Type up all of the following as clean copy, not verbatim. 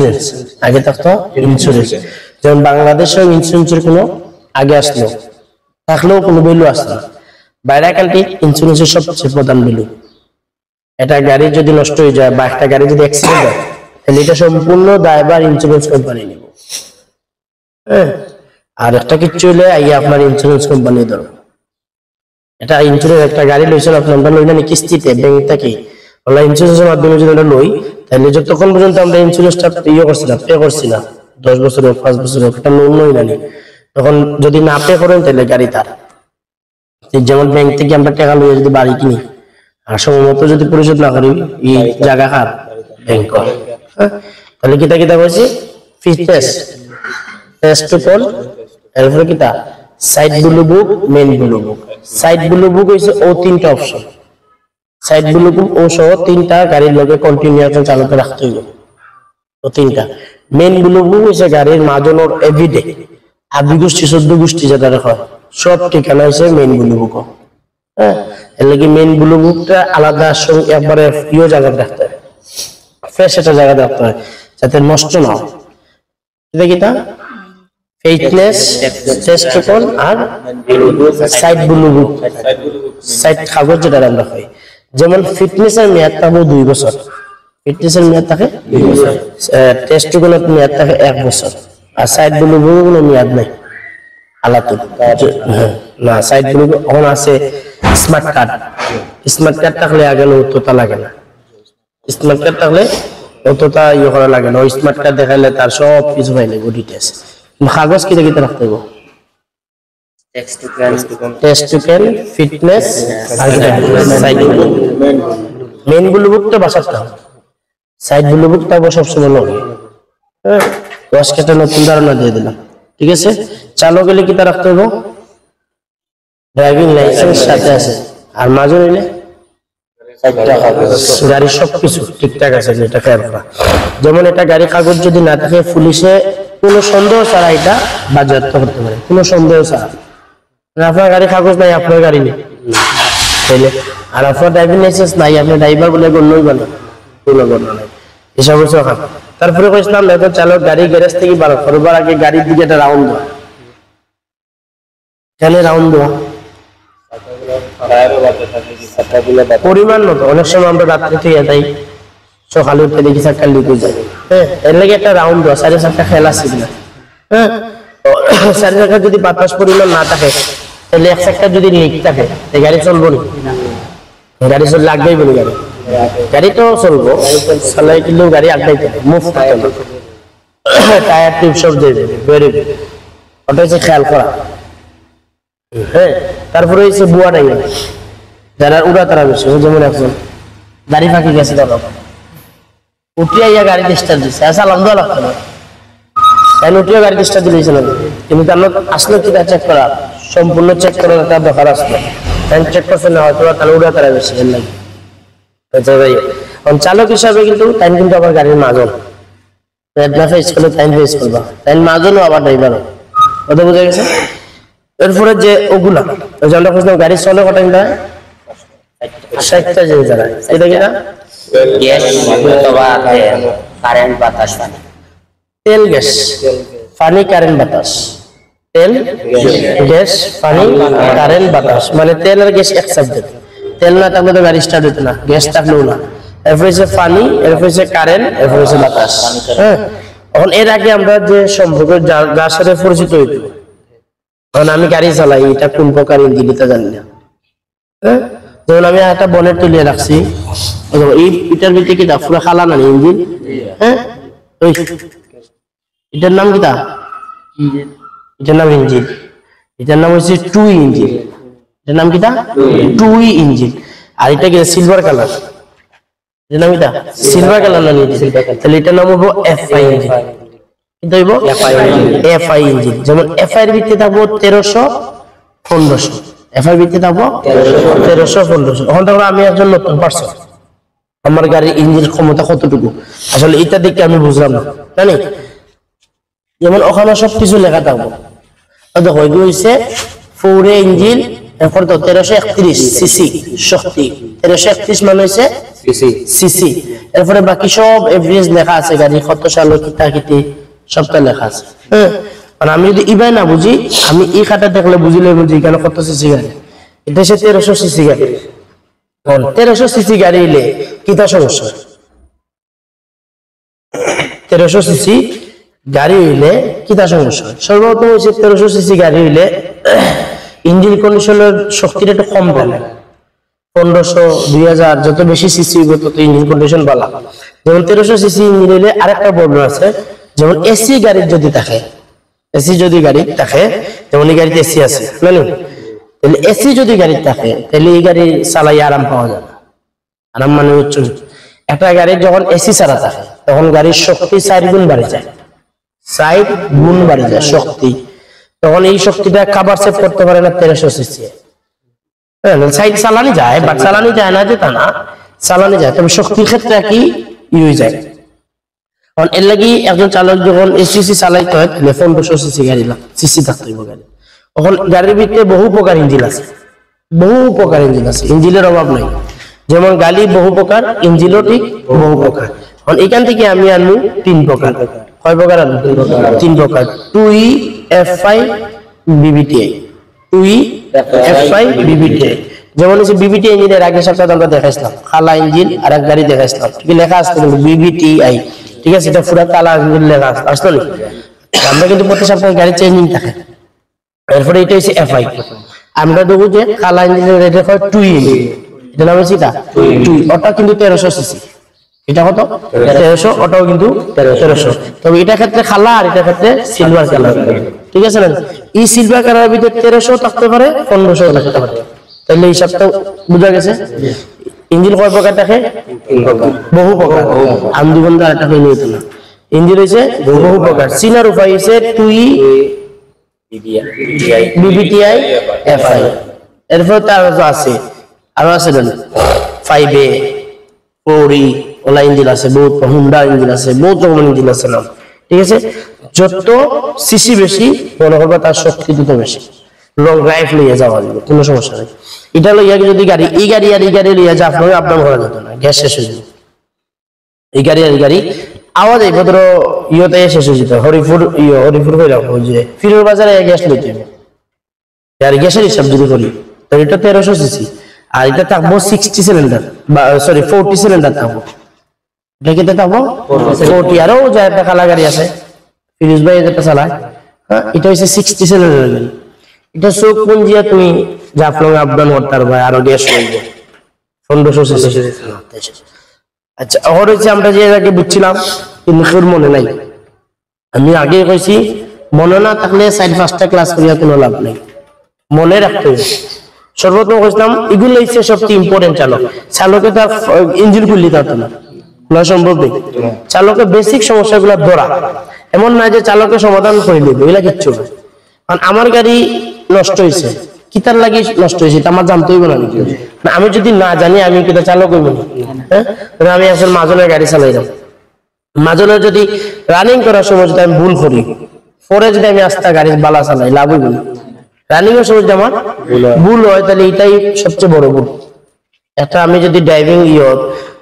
Insurance আগে থাকতো insurance যেমন বাংলাদেশে ইন্স্যুরেন্সের কোনো আগে আসলো থাকলেও কোনো ভ্যালু আসতো না বাইরে কান্ট্রি ইন্স্যুরেন্সের সবচেয়ে প্রধান ভ্যালু এটা গাড়ি যদি নষ্ট হয়ে যায় বা একটা গাড়ি যদি অ্যাক্সিডেন্ট হয় তাহলে এটা সম্পূর্ণ দায়ভার ইন্স্যুরেন্স কোম্পানি নেব হ্যাঁ আর একটা কিছু হলে আইয়া আপনার ইন্স্যুরেন্স কোম্পানি ধরো এটা ইন্স্যুরেন্স একটা গাড়ি লইছেন আপনার লইলেন কিস্তিতে ব্যাংক থেকে আমরা ইন্স্যুরেন্সের মাধ্যমে যদি আমরা লই তাহলে যতক্ষণ পর্যন্ত আমরা ইন্স্যুরেন্সটা পে করছি না 10 বছর 5 বছর একটা লোন নই জানি তখন যদি না পে করেন তাহলে গাড়ি তার যেমন ব্যাংক থেকে আমরা টাকা লইয়া যদি বাড়ি কিনি আর সময়মতো যদি পরিশোধ না করি এই জায়গা কার ব্যাংক তাহলে কিতা কিতা কইছি ফিটনেস টেস্ট টু কল এরপরে কিতা side blue book main blue book side blue book হইছে ও তিনটা অপশন সাইড ব্লু বুক ও সহ তিনটা গাড়ির লগে কন্টিনিউয়াসলি চালাতে রাখতে হইব ও তিনটা মেইন ব্লু বুক হইছে গাড়ির মাজনের এভরিডে আদি গোষ্ঠী 14 গোষ্ঠী যেটা রাখা সব ঠিকানা হইছে মেইন ব্লু বুক হ্যাঁ এর লাগি মেইন ব্লু বুকটা আলাদা একবারে প্রিয় জায়গায় রাখতে হয় ফ্রেশ একটা জায়গায় রাখতে হয় যাতে নষ্ট না হয় এটা কিটা ফিটনেস টেস্ট কল আর সাইড ব্লু বুক সাইড কাগজ যেটা আমরা হয় যেমন ফিটনেসের মেয়াদ থাকে 2 বছর ফিটনেসের মেয়াদ থাকে 2 বছর টেস্ট কলের মেয়াদ থাকে 1 বছর আর সাইড ব্লু বুকের মেয়াদ নাই আলাদা না সাইড ব্লু অন আছে স্মার্ট কার্ড থাকলে আগে অতটা লাগে না স্মার্ট কার্ড থাকলে অতটা ইয়ে করা লাগে না স্মার্ট কার্ড দেখাইলে তার সব কিছু পাইলে ডিটেইলস কাগজ কি দেখতে রাখতে হবে টেস্ট টু ক্যান ফিটনেস আর সাইড মেইন ব্লু বুকটা বাসাতে সাইড ব্লু বুকটা সব সময় লাগে হ্যাঁ ওয়াসকেটা নতুন ধারণা দিয়ে দিলাম ঠিক আছে চালক গেলে কিটা রাখতে হবে ড্রাইভিং লাইসেন্স সাথে আছে আর মাঝে নিলে গাড়ি সবকিছু ঠিকঠাক আছে এটা খেয়াল করা যেমন এটা গাড়ি কাগজ যদি না থাকে পুলিশে কোনো সন্দেহ ছাড়া এটা বাজেয়াপ্ত করতে পারে কোনো সন্দেহ ছাড়া আপনার গাড়ি কাগজ নাই আপনার গাড়ি নেই তাইলে আর আপনার ড্রাইভিং লাইসেন্স নাই আপনি ড্রাইভার বলে গণ্যই বলে কোনো গণ্য নাই এসব হচ্ছে তারপরে কইছিলাম এখন চালক গাড়ি গ্যারেজ থেকে বার করবার আগে গাড়ির দিকে একটা রাউন্ড দেওয়া এখানে রাউন্ড দেওয়া পরিমাণ মতো অনেক সময় আমরা রাত্রে থেকে যাই সকালে উঠে দেখি চাক্কা লিখে যায় হ্যাঁ এর লাগে একটা রাউন্ড দেওয়া 4.5 খেলা শিখলাম হ্যাঁ 4.5 যদি বাতাস পরিমাণ না থাকে তাহলে 1 চাক্কা যদি লিক থাকে এই গাড়ি চলবো না গাড়ি চল লাগবেই বলে গাড়ি তো চলবো চালাই কিন্তু গাড়ি আগড়াই থাকে মুভ থাকে না টায়ার টিউব সব দিয়ে দেবে বেরে ওটা হচ্ছে খেয়াল করা হ্যাঁ তারপরে হচ্ছে বুয়া নাই যারা উড়া তারা বেশি যেমন একজন গাড়ি ফাঁকি গেছে ধরো উঠিয়া ইয়া গাড়ি ডিস্টার্ব দিচ্ছে সালাম দেওয়া লাগতো না তাই উঠিয়া গাড়ি ডিস্টার্ব দিয়েছে না কিন্তু তার আসলে কিনা চেক করা সম্পূর্ণ চেক করার একটা ব্যাপার আসলো তাই চেক করছে না হয়তো তাহলে উড়া তারা বেশি এর লাগে চালক হিসাবে কিন্তু তাই কিন্তু আবার গাড়ির মাজন ফেস করলে তাই ফেস করবা তাই মাজনও আবার ড্রাইভারও কথা বোঝা গেছে এরপরে যে ওগুলা আমরা খুঁজলাম গাড়ি চলে কটা কিনা 60টা জিনিস যারা এটা কিনা কারেন্ট বাতাস তেল গ্যাস পানি কারেন্ট বাতাস তেল গ্যাস পানি কারেন্ট বাতাস মানে তেল আর গ্যাস এক সাবজেক্ট তেল না থাকলে তো গাড়ি স্টার্ট হতো না গ্যাস থাকলেও না এরপরে হচ্ছে পানি এরপরে হচ্ছে কারেন্ট এরপরে হচ্ছে বাতাস হ্যাঁ এখন এর আগে আমরা যে সম্পর্ক যার সাথে পরিচিত হইতো কারণ আমি গাড়ি চালাই এটা কোন প্রকার ইঞ্জিন এটা জানি না হ্যাঁ যেমন আমি একটা বনেট তুলিয়ে রাখছি এই এটার ভিতরে কি পুরো খালা না ইঞ্জিন হ্যাঁ ওই এটার নাম কি এটার নাম ইঞ্জিন এটার নাম হচ্ছে টু ইঞ্জিন এটার নাম কি টু ইঞ্জিন আর এটা কি সিলভার কালার এটার নাম কি সিলভার কালার না তাহলে এটার নাম হবো এফআই ইঞ্জিন কিন্তু হইব এফআই ইঞ্জিন যেমন এফআই এর ভিত্তিতে থাকবো 1300-1500 এফআই ভিত্তিতে থাকবো 1300-1500 এখন তাহলে আমি একজন নতুন পারসন আমার গাড়ির ইঞ্জিন ক্ষমতা কতটুকু আসলে এটা দেখে আমি বুঝলাম না জানি যেমন ওখানে সবকিছু লেখা থাকবো দেখো এগুলো হচ্ছে 4A ইঞ্জিন এখন তো 1331 সিসি শক্তি 1331 মানে হইছে সিসি এরপরে বাকি সব এভারেজ লেখা আছে গাড়ি কত সালে কিতা কিতি সবটা লেখা আছে হ্যাঁ আর আমি যদি ইবাই না বুঝি আমি এই খাতা দেখলে বুঝিলে বুঝি কেন কত সিসি গাড়ি এটা সে 1300 সিসি গাড়ি 1300 সিসি গাড়ি হইলে কিতা সমস্যা 1300 সিসি গাড়ি হইলে কিতা সমস্যা সর্বপ্রথম হচ্ছে 1300 সিসি গাড়ি হইলে ইঞ্জিন কন্ডিশনের শক্তিটা একটু কম পাবে 1500 2000 যত বেশি সিসি হবে তত ইঞ্জিন কন্ডিশন ভালো যেমন 1300 সিসি ইঞ্জিন হইলে আরেকটা প্রবলেম আছে যেমন এসি গাড়ির যদি থাকে এসি যদি গাড়ি থাকে যেমন এই গাড়িতে এসি আছে জানেন তাহলে এসি যদি গাড়ি থাকে তাহলে এই গাড়ি চালাই আরাম পাওয়া যায় আরাম মানে হচ্ছে একটা গাড়ি যখন এসি ছাড়া থাকে তখন গাড়ির শক্তি 4 গুণ বেড়ে যায় 4 গুণ বেড়ে যায় শক্তি তখন এই শক্তিটা কভার সেভ করতে পারে না 1300 সিসি হ্যাঁ সাইড চালানি যায় বাট চালানি যায় না যে তা না চালানি যায় তবে শক্তির ক্ষেত্রে কি হয়ে যায় কারণ এর লাগি একজন চালক যখন এসিসি চালাইতে হয় তাহলে 1500 সিসি গাড়ি লাগে সিসি থাকতে হবে গাড়ি তখন গাড়ির ভিতরে বহু প্রকার ইঞ্জিন আছে ইঞ্জিনের অভাব নাই যেমন গাড়ি বহু প্রকার ইঞ্জিনও ঠিক বহু প্রকার কারণ এখান থেকে আমি আনবো 3 প্রকার কয় প্রকার আনবো 3 প্রকার 2E F5 BBTI 2E F5 BBTI যেমন হচ্ছে BBTI ইঞ্জিনের আগে সপ্তাহে আমরা দেখাইছিলাম কালা ইঞ্জিন আর এক গাড়ি দেখাইছিলাম ঠিক লেখা আছে কিন্তু BBTI ঠিক আছে এটা পুরো কালা ইঞ্জিন লেখা আসলে আমরা কিন্তু প্রতি সপ্তাহে গাড়ি চেঞ্জিং থাকে এরপরে এটা হচ্ছে FI আমরা দেখো যে কালা ইঞ্জিনের রেট হয় 2E এটা নাম হচ্ছে 2 ওটা কিন্তু 1300 সিসি এটা কত 1300 ওটাও কিন্তু 1300 তবে এটা ক্ষেত্রে কালা আর এটা ক্ষেত্রে সিলভার কালার ঠিক আছে না এই সিলভার কালারের ভিতরে 1300 থাকতে পারে 1500 থাকতে পারে তাহলে এই সবটা বুঝা গেছে ইঞ্জিন কয় প্রকার থাকে বহু প্রকার আমি বন্ধু আরেকটা কই নিতে না ইঞ্জিন হইছে বহু প্রকার সিনার উপায় হইছে 2E BBTI FI এরপর তার আছে আরো আছে না 5A 4E ওলা ইঞ্জিন আছে বহুত হুন্ডা ইঞ্জিন আছে বহুত রকমের ইঞ্জিন আছে না ঠিক আছে যত সিসি বেশি মনে করবে তার শক্তি তত বেশি লং ড্রাইভ লইয়া যাওয়া যাবে কোনো সমস্যা নেই এটা লইয়া যদি গাড়ি এই গাড়ি আর এই গাড়ি লইয়া যা আপনাকে আপ ডাউন করা যেত না গ্যাস শেষ হয়ে যাবে এই গাড়ি আর এই গাড়ি আওয়াজ এই ভদ্র ইয়েতে শেষ হয়ে যেত হরিপুর হয়ে রাখবো যে ফিরোর বাজারে গ্যাস লইতে হবে আর গ্যাসের হিসাব যদি করি তো এটা 1300 সিসি আর এটা থাকবো 60 সিলিন্ডার বা সরি 40 সিলিন্ডার থাকবো এটা কি থাকবো 40 আরও যা একটা কালা গাড়ি আছে ফিরোজ ভাই যেটা চালায় হ্যাঁ এটা হচ্ছে 60 সিলিন্ডার গাড়ি এটা চোখ পুঞ্জিয়া তুমি জাফলং আবদান করতে পারবে আরো গ্যাস হয়ে যায় 1500 সিসি আচ্ছা আর হচ্ছে আমরা যে আগে বুঝছিলাম কিন্তু মনে নাই আমি আগে কইছি মনে না থাকলে 4-5টা ক্লাস করিয়া কোনো লাভ নাই মনে রাখতে হবে সর্বপ্রথম কইছিলাম এগুলো হচ্ছে সবচেয়ে ইম্পর্টেন্ট চালকে তার ইঞ্জিন খুললি থাকতো না খোলা সম্ভব নেই চালকের বেসিক সমস্যাগুলো ধরা এমন না যে চালকের সমাধান করে দিবে এগুলা কিচ্ছু না কারণ আমার গাড়ি নষ্ট হয়েছে কিতার লাগি নষ্ট হয়েছে এটা আমার জানতে হইব না আমি যদি না জানি আমি কিতা চালক হইব না হ্যাঁ আমি আসলে মাজনের গাড়ি চালাইলাম মাজনের যদি রানিং করার সময় যদি আমি ভুল করি পরে যদি আমি আস্তে গাড়ি বালা চালাই লাভ হইব না রানিং এর সময় যদি আমার ভুল হয় তাহলে এটাই সবচেয়ে বড় ভুল একটা আমি যদি ড্রাইভিং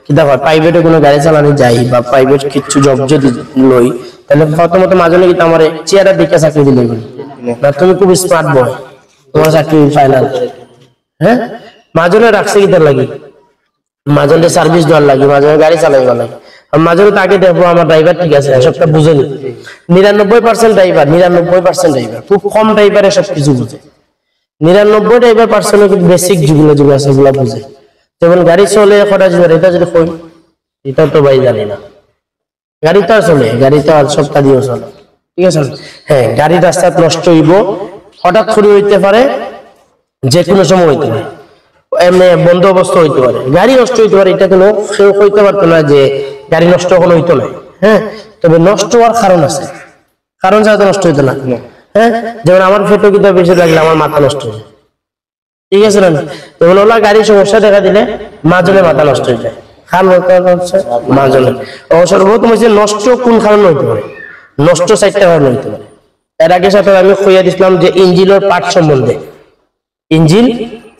কিতা হয় প্রাইভেটে কোনো গাড়ি চালানো যাই বা প্রাইভেট কিছু জব যদি লই তাহলে প্রথমত মাজনে কিন্তু আমার চেয়ারের দিকে চাকরি দিলে না তুমি খুব স্মার্ট বয় তোমার চাকরি ফাইনাল হ্যাঁ মাজনে রাখছে কিতার লাগি মাজনে সার্ভিস দেওয়ার লাগে মাজনে গাড়ি চালাইবার লাগে আর মাজনে তাকে দেখবো আমার ড্রাইভার ঠিক আছে সবটা বুঝে নি 99% ড্রাইভার 99% ড্রাইভার খুব কম ড্রাইভারে সবকিছু বুঝে 99 ড্রাইভার কিন্তু বেসিক যেগুলো আছে সেগুলো বুঝে যেমন গাড়ি চলে কটা জীবন এটা যদি কই এটা তো ভাই জানি না গাড়ি তো চলে গাড়ি তো আর সব কাজেও চলে ঠিক আছে হ্যাঁ গাড়ি রাস্তা নষ্ট হইব হঠাৎ করে হইতে পারে যে কোনো সময় হইতে পারে এমনি বন্ধ অবস্থা হইতে পারে গাড়ি নষ্ট হইতে পারে এটা কোনো কেউ হইতে পারতো না যে গাড়ি নষ্ট কোনো হইতো না হ্যাঁ তবে নষ্ট হওয়ার কারণ আছে কারণ ছাড়া তো নষ্ট হইতো না হ্যাঁ যেমন আমার ফেটো কিতা বেশি লাগলে আমার মাথা নষ্ট হয়ে যায় ঠিক আছে না যেমন ওলা গাড়ির সমস্যা দেখা দিলে মাজনে মাথা নষ্ট হয়ে যায় মাজনে সর্বপ্রথম হচ্ছে নষ্ট কোন কারণে হইতে পারে নষ্ট 4টা কারণে হইতে পারে এর আগে সাথে আমি কইয়া দিছিলাম যে ইঞ্জিনের পার্ট সম্বন্ধে ইঞ্জিন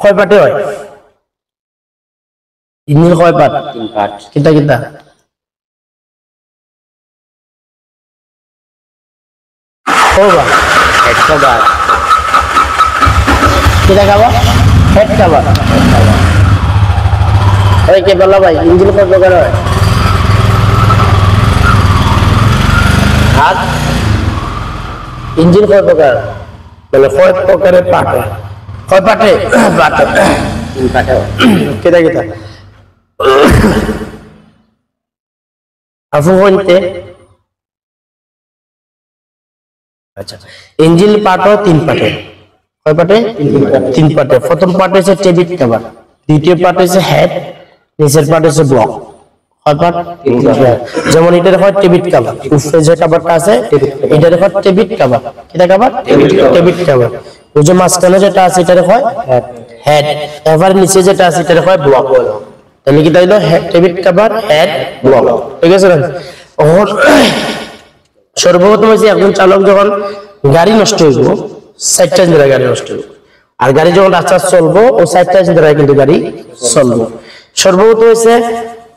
কয় পার্টে হয়? ইঞ্জিন কয় পার্ট? 3 পার্ট। কিতা কিতা? কবা হেড কভার, কিতা কবা? Head cover. আরে কে বললা ভাই ইঞ্জিন কয় প্রকার হয়? আর ইঞ্জিন কয় প্রকার? মানে কয় প্রকারের পার্ট হয়? কয় পার্টে? পার্ট 3 পার্টে হয়। কিতা কিতা? আপু হইতে আচ্ছা ইঞ্জিন পার্ট 3 পার্টে। কয় পার্টে? 3 পার্টে। প্রথম পার্ট হচ্ছে টেবিট কভার, দ্বিতীয় পার্ট হচ্ছে হেড, নিচের পার্ট হচ্ছে ব্লক। কয় পার্ট? যেমন এটার হয় টেবিট কভার, উপরে যে কভারটা আছে এটার হয় টেবিট কভার। কিটা কভার? টেবিট কভার। ওই যে মাঝখানে যেটা আছে এটার হয় হেড, এবার নিচে যেটা আছে এটার হয় ব্লক। তাহলে কি তাইলো টেবিট কভার, হেড, ব্লক। ঠিক আছে না? সর্বপ্রথম হচ্ছে একজন চালক যখন গাড়ি নষ্ট হইব, 60টা ইঞ্জিন গাড়ি নষ্ট হইব, আর গাড়ি যখন রাস্তা চলবো ও 60টা ইঞ্জিন কিন্তু গাড়ি চলবো। সর্বপ্রথম হচ্ছে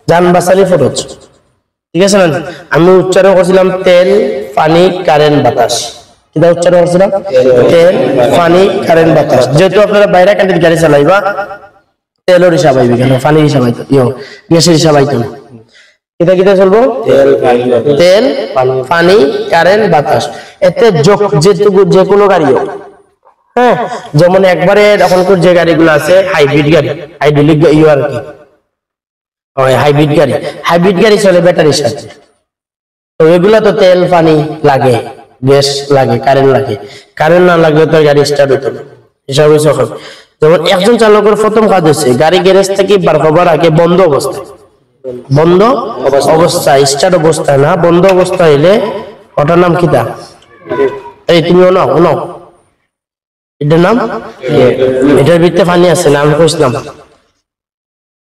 যান বাঁচালি ফরজ। ঠিক আছে না? আমি উচ্চারণ করছিলাম তেল, পানি, কারেন্ট, বাতাস। কিটা উচ্চারণ করছিলাম? তেল, পানি, কারেন্ট, বাতাস। যেহেতু আপনারা বাইরে কান্ট্রির গাড়ি চালাইবা, তেলের হিসাব আইবে কেন, পানির হিসাব আইতো, গ্যাসের হিসাব আইতো না। কিটা কিটা চলবো? তেল, পানি, কারেন্ট, বাতাস। এতে যে কোনো গাড়ি হোক, হ্যাঁ, যেমন একবারে এখনকার যে গাড়িগুলো আছে হাইব্রিড গাড়ি, হাইড্রোলিক আর কি, হাইব্রিড গাড়ি চলে ব্যাটারির সাথে। তো এগুলা তো তেল, পানি লাগে, গ্যাস লাগে, কারেন্ট লাগে। কারেন্ট না লাগলে তো গাড়ি স্টার্ট হতো না। হিসাব হয়েছে। যেমন একজন চালকের প্রথম কাজ হচ্ছে গাড়ি গ্যারেজ থেকে বার হবার আগে বন্ধ অবস্থায়, বন্ধ অবস্থায়, স্টার্ট অবস্থায় না, বন্ধ অবস্থা হইলে ওটার নাম কিতা? এই তুমি ওনাও এটার নাম, এটার ভিতরে পানি আছে না, আমি কইছিলাম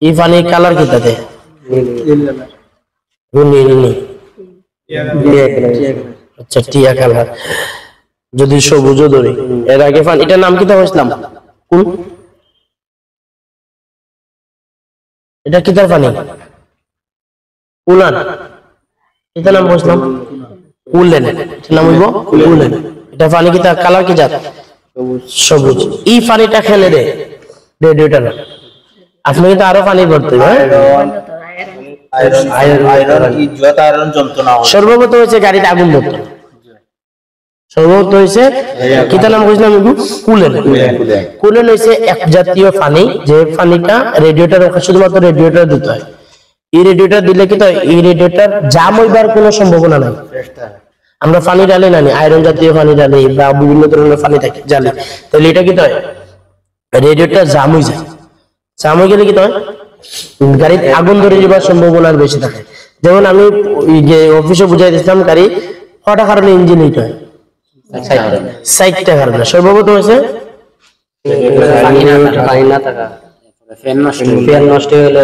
এই পানির কালার কিতাতে? আচ্ছা টিয়া কালার, যদি সবুজও ধরি। এর আগে পানি, এটার নাম কিতা কইছিলাম? কোন এটা কিতার পানি? উলান। এটার নাম কইছিলাম উলেন। এটার নাম হইব উলেন। এটা পানি কিতা কালার কি জাত? সবুজ। এই পানিটা খেলে দে রেডিয়েটর, আপনি কিন্তু আরো পানি ভরতে হবে। সর্বপ্রথম হচ্ছে গাড়িতে আগুন ধরতো, সর্বপ্রথম হয়েছে কিতা নাম কইছিলাম? কুলেন। কুলেন হয়েছে এক জাতীয় পানি, যে পানিটা রেডিয়েটর, শুধুমাত্র রেডিয়েটর দিতে হয়। এই রেডিয়েটর দিলে কি হয়, এই রেডিয়েটর জাম হইবার কোনো সম্ভাবনা নাই। আমরা পানি ঢালি না, আয়রন জাতীয় পানি ঢালি বা বিভিন্ন ধরনের পানি থাকে জ্বালি, তাহলে এটা কি হয়, রেডিয়েটর জাম হয়ে যায়। জাম হয়ে গেলে কি হয়, গাড়িতে আগুন ধরে যাবার সম্ভাবনা বেশি থাকে। যেমন আমি যে অফিসে বুঝাই দিচ্ছিলাম, গাড়ি কটা কারণে ইঞ্জিন হিট হয়? 60টা কারণে। সর্বপ্রথম হয়েছে পানি না থাকা, ফ্যান নষ্ট হলে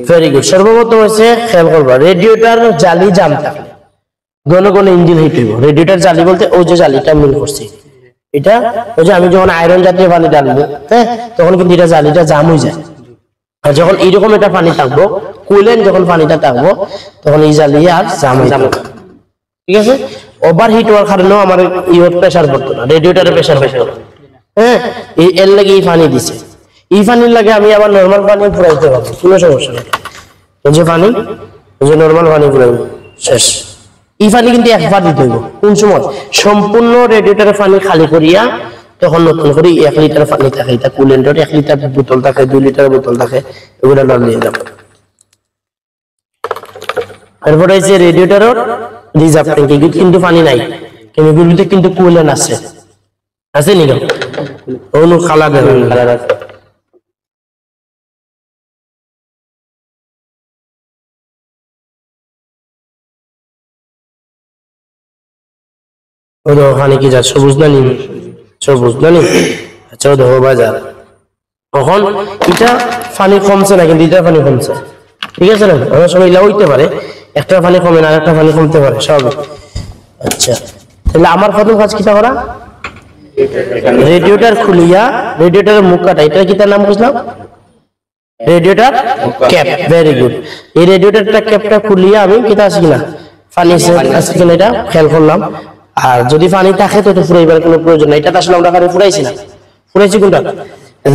ভেরি গুড। সর্বপ্রথম হচ্ছে খেয়াল করবা, রেডিয়েটর জালি জাম থাকলে ঘন ঘন ইঞ্জিন হিট হইব। রেডিয়েটর জালি বলতে ওই যে জালিটা মিল করছি, এটা ওই যে আমি যখন আয়রন জাতীয় পানি ঢালবো, হ্যাঁ, তখন কিন্তু এটা জালিটা জাম হয়ে যায়। আর যখন এইরকম একটা পানি থাকবো, কুলেন যখন পানিটা থাকবো, তখন এই জালি আর জাম হয়ে যাবে। ঠিক আছে? ওভার হিট হওয়ার কারণেও আমার ইওর প্রেসার পড়তো না, রেডিয়েটরের প্রেসার পড়তো না। হ্যাঁ, এর লাগে এই পানি দিছে। এই পানির লাগে আমি আবার নর্মাল পানি ফুরাইতে পারবো, কোনো সমস্যা নেই। এই যে পানি, এই যে নর্মাল পানি ফুরাইব, শেষ। এই পানি কিন্তু একবার দিতে হইব। কোন সময়? সম্পূর্ণ রেডিয়েটরের পানি খালি করিয়া তখন নতুন করে 1 লিটার পানি থাকে, এটা কুলেন্টের 1 লিটার বোতল থাকে, 2 লিটার বোতল থাকে, এগুলো নিয়ে যাব। এরপরে যে রেডিয়েটরের রিজার্ভ ট্যাঙ্কি কিন্তু পানি নাই, কিন্তু এগুলিতে কিন্তু কুলেন্ট আছে, আছে নি? অনু খালা দেবেন, কালার আছে। ওখানে কি যা সবুজ না নীল? সবুজ না নীল। আচ্ছা দেখো বাজার, এখন এটা পানি কমছে না, কিন্তু এটা পানি কমছে। ঠিক আছে না? অনেক সময় এলা হইতে পারে, একটা পানি কমে না, একটা পানি কমতে পারে, স্বাভাবিক। আচ্ছা, তাহলে আমার প্রথম কাজ কিটা করা? রেডিয়েটর খুলিয়া রেডিয়েটরের মুখ কাটা, এটা কি তার নাম বুঝলাম? Radiator cap. Very good. এই রেডিয়েটরটা ক্যাপটা খুলিয়া আমি কিতা আছে কিনা পানি আছে কিনা এটা খেয়াল করলাম। আর যদি পানি থাকে তো এটা ফুরাইবার কোনো প্রয়োজন নাই। এটা তো আসলে আমরা কারে ফুরাইছি না, ফুরাইছি কোনটা?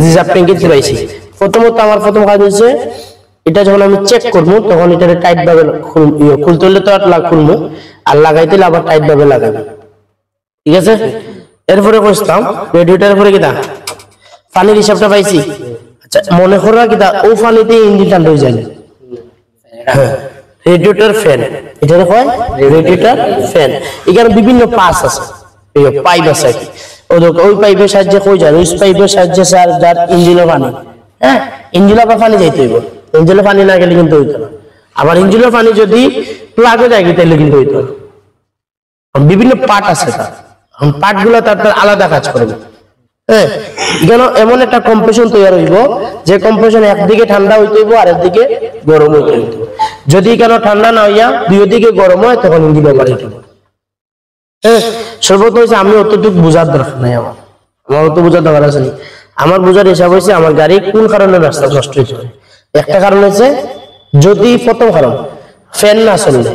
রিজার্ভ ট্যাঙ্কে ফুরাইছি। প্রথমত আমার প্রথম কাজ হচ্ছে এটা যখন আমি চেক করবো তখন এটা টাইট ভাবে খুলতে হলে তো খুলবো, আর লাগাইতে হলে আবার টাইট ভাবে লাগাবো, ঠিক আছে? এরপরে কইতাম রেডিয়েটরের পরে কিতা পানির হিসাবটা পাইছি। আচ্ছা মনে করো কিতা ও পানিতে ইঞ্জিন ঠান্ডা হয়ে যায়। রেডিয়েটর ফ্যান, এটা কয় রেডিয়েটর ফ্যান। এখানে বিভিন্ন পাস আছে, পাইপ আছে কি ওই পাইপের সাহায্যে কই যায়, ওই পাইপের সাহায্যে স্যার যার ইঞ্জিনে পানি, হ্যাঁ ইঞ্জিনে পানি যাইতে হইব, ইঞ্জিনে পানি না গেলে কিন্তু হইতো না। আবার ইঞ্জিনের পানি যদি প্লাগে যায় তাহলে কিন্তু হইতো না। বিভিন্ন পার্ট আছে তার, পার্ট গুলো তার আলাদা কাজ করবে। হ্যাঁ এখানে এমন একটা কম্প্রেশন তৈরি হইব যে কম্প্রেশন একদিকে ঠান্ডা হইতে হইব আর একদিকে গরম হইতে হইব। যদি কেন ঠান্ডা না হইয়া দুই দিকে গরম হয় তখন ইঞ্জিন ওভার হিট হবে। হ্যাঁ সর্বপ্রথম হচ্ছে আমি অতটুকু বোঝার দরকার নাই, আমার অত বোঝার দরকার আছে না। আমার বোঝার হিসাব হয়েছে আমার গাড়ি কোন কারণে রাস্তা নষ্ট হয়েছে। একটা কারণ হচ্ছে যদি প্রথম কারণ ফ্যান না চললে,